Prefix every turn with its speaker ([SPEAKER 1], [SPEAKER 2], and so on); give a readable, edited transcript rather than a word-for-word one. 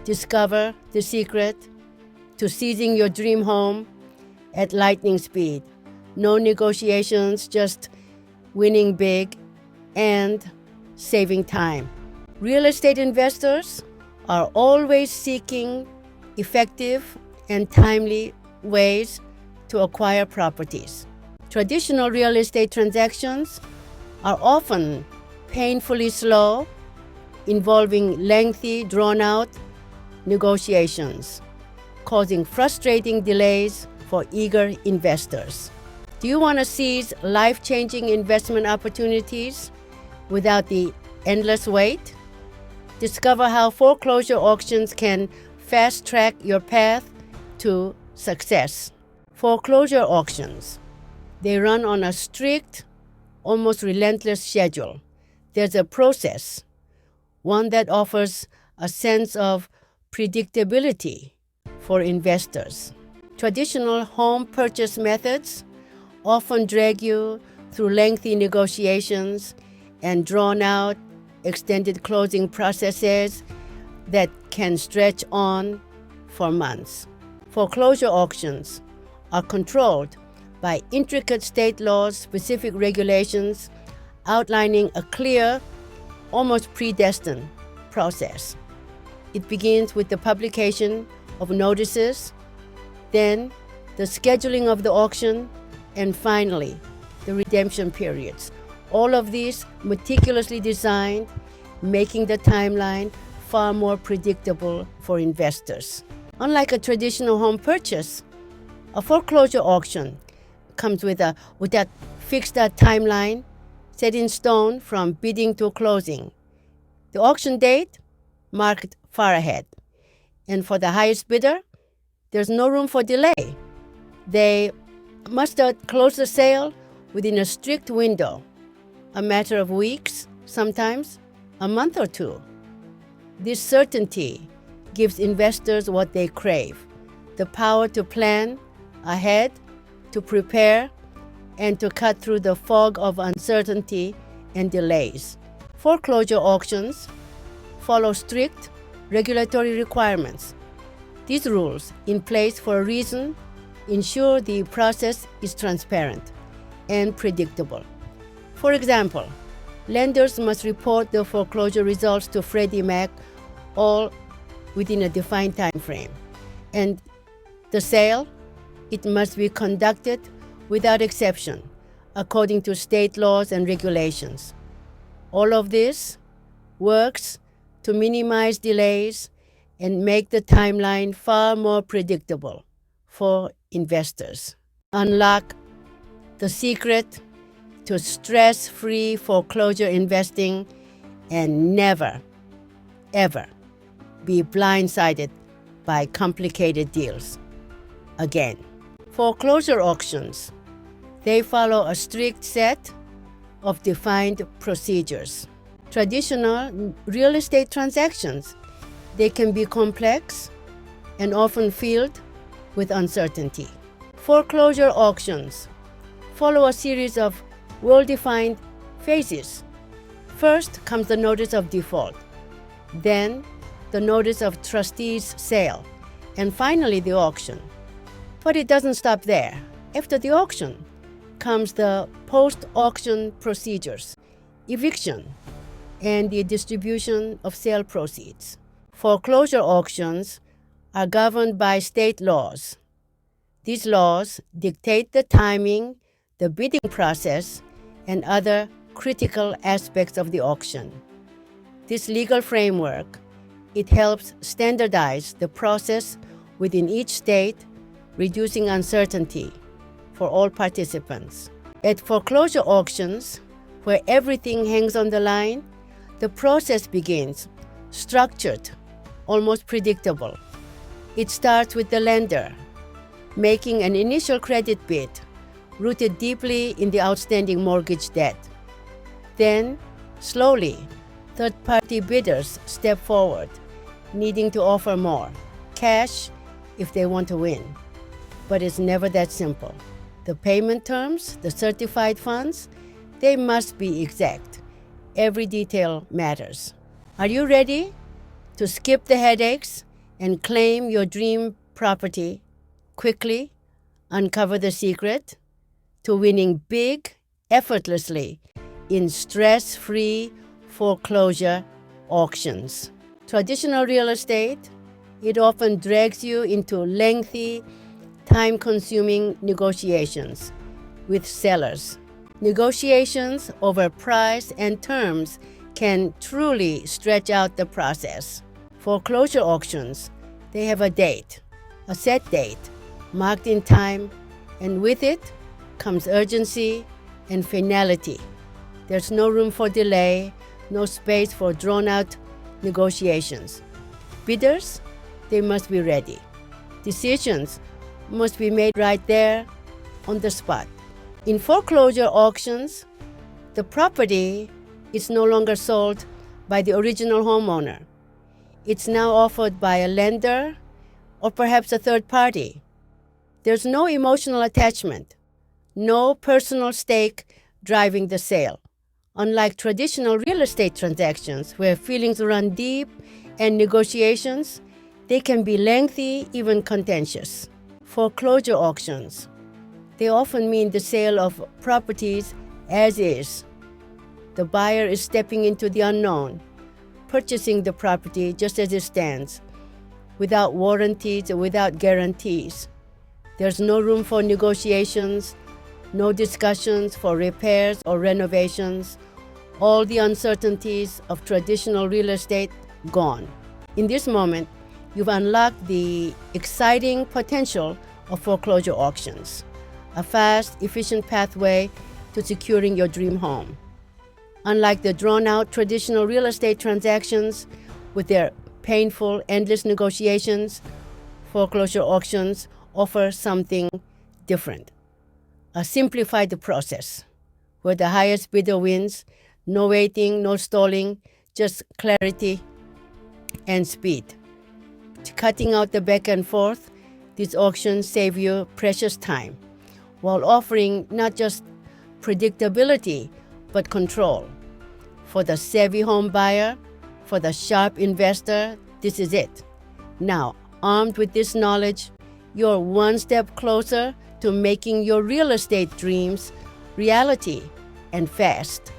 [SPEAKER 1] Discover the secret to seizing your dream home at lightning speed. No negotiations, just winning big and saving time. Real estate investors are always seeking effective and timely ways to acquire properties. Traditional real estate transactions are often painfully slow, involving lengthy, drawn-out negotiations, causing frustrating delays for eager investors. Do you want to seize life-changing investment opportunities without the endless wait? Discover how foreclosure auctions can fast-track your path to success. Foreclosure auctions. They run on a strict, almost relentless schedule. There's a process, one that offers a sense of predictability for investors. Traditional home purchase methods often drag you through lengthy negotiations and drawn-out, extended closing processes that can stretch on for months. Foreclosure auctions are controlled by intricate state laws, specific regulations outlining a clear, almost predestined process. It begins with the publication of notices, then the scheduling of the auction, and finally, the redemption periods. All of these meticulously designed, making the timeline far more predictable for investors. Unlike a traditional home purchase, a foreclosure auction comes with that fixed timeline set in stone from bidding to closing. The auction date marked far ahead. And for the highest bidder, there's no room for delay. They must close the sale within a strict window, a matter of weeks, sometimes a month or two. This certainty gives investors what they crave: the power to plan ahead, to prepare, and to cut through the fog of uncertainty and delays. Foreclosure auctions follow strict regulatory requirements. These rules, in place for a reason, ensure the process is transparent and predictable. For example, lenders must report the foreclosure results to Freddie Mac all within a defined time frame. And the sale, it must be conducted without exception, according to state laws and regulations. All of this works to minimize delays and make the timeline far more predictable for investors. Unlock the secret to stress-free foreclosure investing and never, ever be blindsided by complicated deals again. Foreclosure auctions, they follow a strict set of defined procedures. Traditional real estate transactions, they can be complex and often filled with uncertainty. Foreclosure auctions follow a series of well-defined phases. First comes the notice of default, then the notice of trustee's sale, and finally the auction. But it doesn't stop there. After the auction comes the post-auction procedures, eviction, and the distribution of sale proceeds. Foreclosure auctions are governed by state laws. These laws dictate the timing, the bidding process, and other critical aspects of the auction. This legal framework, it helps standardize the process within each state, reducing uncertainty for all participants. At foreclosure auctions, where everything hangs on the line, the process begins structured, almost predictable. It starts with the lender making an initial credit bid rooted deeply in the outstanding mortgage debt. Then, slowly, third-party bidders step forward, needing to offer more cash if they want to win. But it's never that simple. The payment terms, the certified funds, they must be exact. Every detail matters. Are you ready to skip the headaches and claim your dream property quickly. Uncover the secret to winning big effortlessly in stress-free foreclosure auctions. Traditional real estate, it often drags you into lengthy, time-consuming negotiations with sellers. Negotiations over price and terms can truly stretch out the process. Foreclosure auctions, they have a date, a set date, marked in time, and with it comes urgency and finality. There's no room for delay, no space for drawn-out negotiations. Bidders, they must be ready. Decisions must be made right there on the spot. In foreclosure auctions, the property is no longer sold by the original homeowner. It's now offered by a lender or perhaps a third party. There's no emotional attachment, no personal stake driving the sale. Unlike traditional real estate transactions where feelings run deep and negotiations, they can be lengthy, even contentious. Foreclosure auctions, they often mean the sale of properties as is. The buyer is stepping into the unknown, purchasing the property just as it stands, without warranties or without guarantees. There's no room for negotiations, no discussions for repairs or renovations. All the uncertainties of traditional real estate gone. In this moment, you've unlocked the exciting potential of foreclosure auctions, a fast, efficient pathway to securing your dream home. Unlike the drawn-out traditional real estate transactions with their painful, endless negotiations, foreclosure auctions offer something different. A simplified process where the highest bidder wins, no waiting, no stalling, just clarity and speed. Cutting out the back and forth, these auctions save you precious time while offering not just predictability but control. For the savvy home buyer, for the sharp investor, this is it. Now, armed with this knowledge, you're one step closer to making your real estate dreams reality, and fast.